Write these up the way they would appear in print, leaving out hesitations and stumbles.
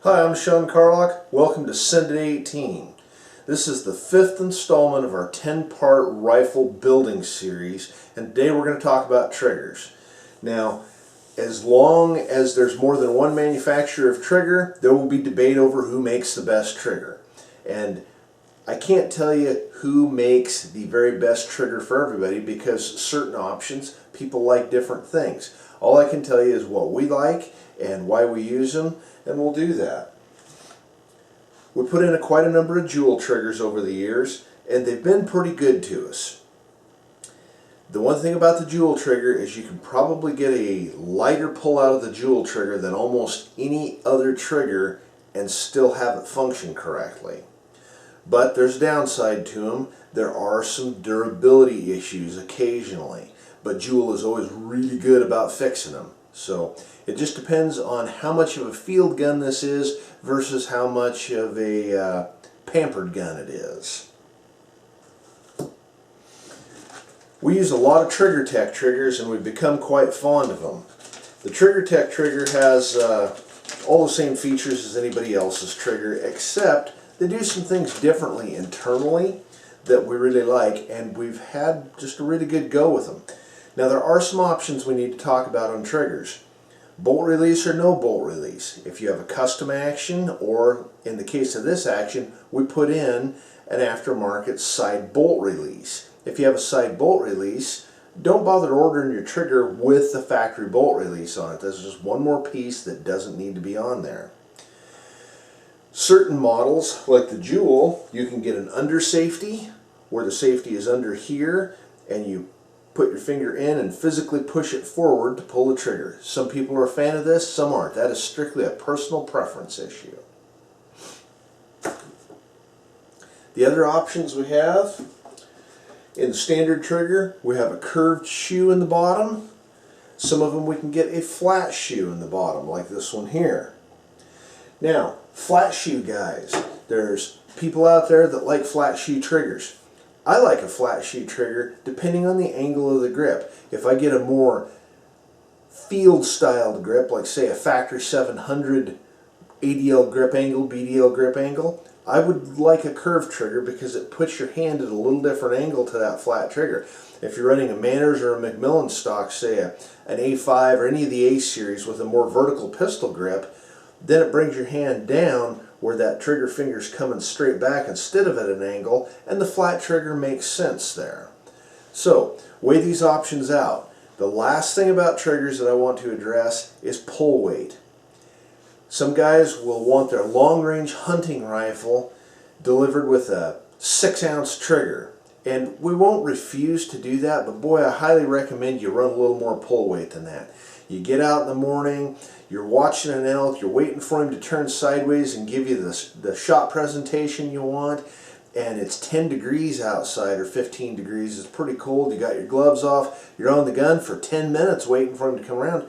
Hi, I'm Sean Carlock. Welcome to Send It 18. This is the 5th installment of our 10-part rifle building series, and today we're going to talk about triggers. Now, as long as there's more than one manufacturer of trigger, there will be debate over who makes the best trigger. And I can't tell you who makes the very best trigger for everybody because certain options, people like different things. All I can tell you is what we like and why we use them, and we'll do that. We put in quite a number of Jewel triggers over the years, and they've been pretty good to us. The one thing about the Jewel trigger is you can probably get a lighter pull out of the Jewel trigger than almost any other trigger and still have it function correctly. But there's a downside to them. There are some durability issues occasionally, but Jewel is always really good about fixing them. So it just depends on how much of a field gun this is versus how much of a pampered gun it is. We use a lot of Trigger Tech triggers and we've become quite fond of them. The Trigger Tech trigger has all the same features as anybody else's trigger, except they do some things differently internally that we really like, and we've had just a really good go with them. Now there are some options we need to talk about on triggers. Bolt release or no bolt release. If you have a custom action, or in the case of this action, we put in an aftermarket side bolt release. If you have a side bolt release, don't bother ordering your trigger with the factory bolt release on it. There's just one more piece that doesn't need to be on there. Certain models, like the Jewel, you can get an under safety, where the safety is under here, and you put your finger in and physically push it forward to pull the trigger. Some people are a fan of this, some aren't. That is strictly a personal preference issue. The other options we have, in the standard trigger, we have a curved shoe in the bottom. Some of them we can get a flat shoe in the bottom, like this one here. Now, flat shoe guys, there's people out there that like flat shoe triggers. I like a flat shoe trigger depending on the angle of the grip. If I get a more field styled grip, like say a factory 700 ADL grip angle, BDL grip angle, I would like a curved trigger because it puts your hand at a little different angle to that flat trigger. If you're running a Manners or a McMillan stock, say an A5 or any of the A series with a more vertical pistol grip, then it brings your hand down where that trigger finger's coming straight back instead of at an angle, and the flat trigger makes sense there. So, weigh these options out. The last thing about triggers that I want to address is pull weight. Some guys will want their long-range hunting rifle delivered with a 6-ounce trigger, and we won't refuse to do that, but boy, I highly recommend you run a little more pull weight than that. You get out in the morning, you're watching an elk, you're waiting for him to turn sideways and give you the shot presentation you want, and it's 10 degrees outside or 15 degrees. It's pretty cold. You got your gloves off, you're on the gun for 10 minutes waiting for him to come around.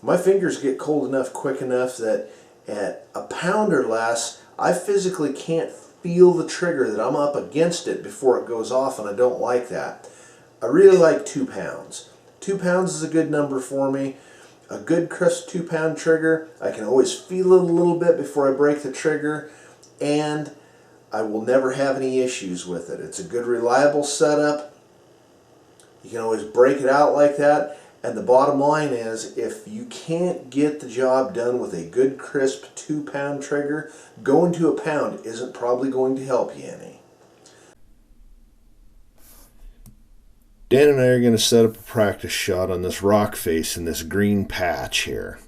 My fingers get cold enough quick enough that at a pound or less, I physically can't feel the trigger, that I'm up against it before it goes off, and I don't like that. I really like 2 pounds. 2 pounds is a good number for me. A good crisp 2-pound trigger, I can always feel it a little bit before I break the trigger, and I will never have any issues with it. It's a good reliable setup. You can always break it out like that, and the bottom line is, if you can't get the job done with a good crisp 2-pound trigger, going to a pound isn't probably going to help you any. Dan and I are going to set up a practice shot on this rock face in this green patch here.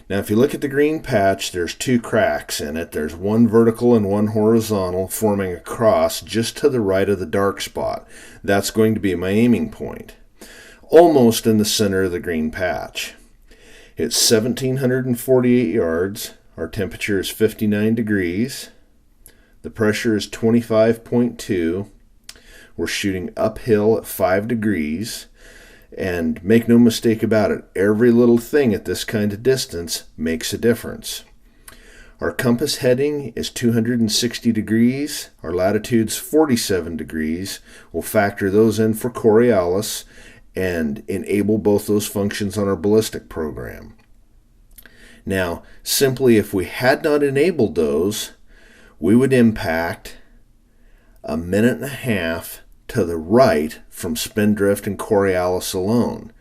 Now if you look at the green patch, there's 2 cracks in it. There's one vertical and one horizontal forming a cross just to the right of the dark spot. That's going to be my aiming point, almost in the center of the green patch. It's 1,748 yards. Our temperature is 59 degrees. The pressure is 25.2. We're shooting uphill at 5 degrees, and make no mistake about it, every little thing at this kind of distance makes a difference. Our compass heading is 260 degrees, our latitude's 47 degrees. We'll factor those in for Coriolis and enable both those functions on our ballistic program. Now, simply if we had not enabled those, we would impact 1.5 minutes to the right from Spindrift and Coriolis alone.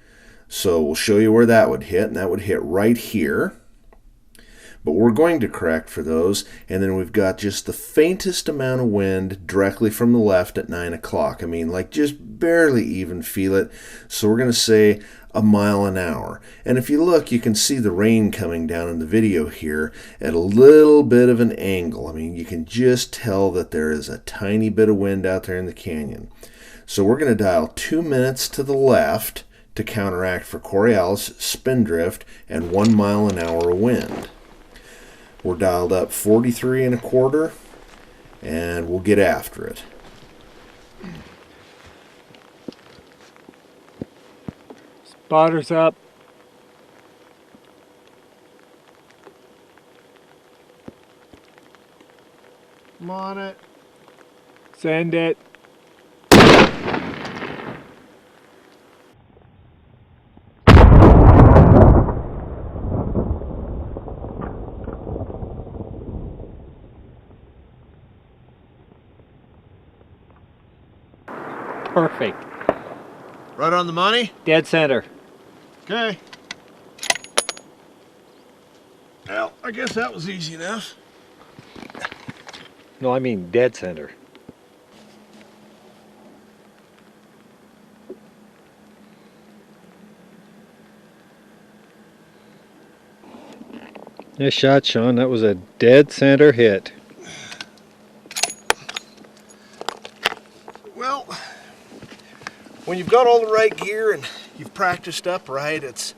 So we'll show you where that would hit, and that would hit right here. But we're going to correct for those, and then we've got just the faintest amount of wind directly from the left at 9 o'clock. I mean, like just barely even feel it. So we're going to say 1 mile an hour. And if you look, you can see the rain coming down in the video here at a little bit of an angle. I mean, you can just tell that there is a tiny bit of wind out there in the canyon. So we're going to dial 2 minutes to the left to counteract for Coriolis, Spindrift, and 1 mile an hour of wind. We're dialed up 43 1/4, and we'll get after it. Spotter's up. I'm on it. Send it. Perfect. Right on the money? Dead center. Okay. Well, I guess that was easy enough. No, I mean dead center. Nice shot, Sean. That was a dead center hit. Well, when you've got all the right gear and you've practiced up right,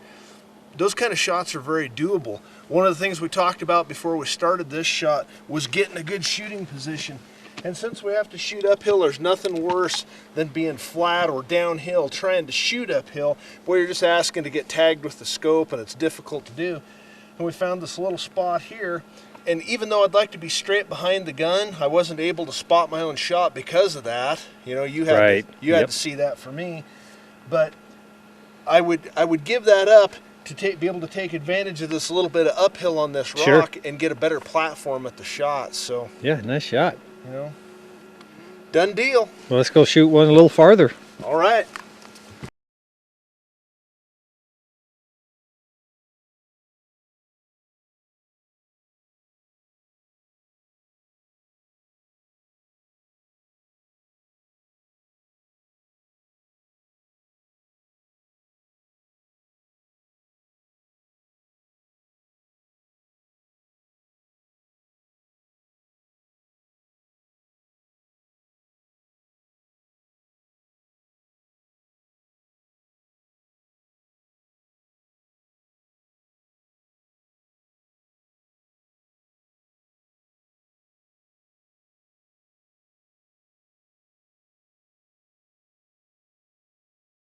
those kind of shots are very doable. One of the things we talked about before we started this shot was getting a good shooting position. And since we have to shoot uphill, there's nothing worse than being flat or downhill trying to shoot uphill where you're just asking to get tagged with the scope, and it's difficult to do. And we found this little spot here, and even though I'd like to be straight behind the gun, I wasn't able to spot my own shot because of that. You know, you had to see that for me. But I would give that up to be able to take advantage of this little bit of uphill on this rock and get a better platform at the shot. So yeah, nice shot. You know, done deal. Well, let's go shoot one a little farther. All right.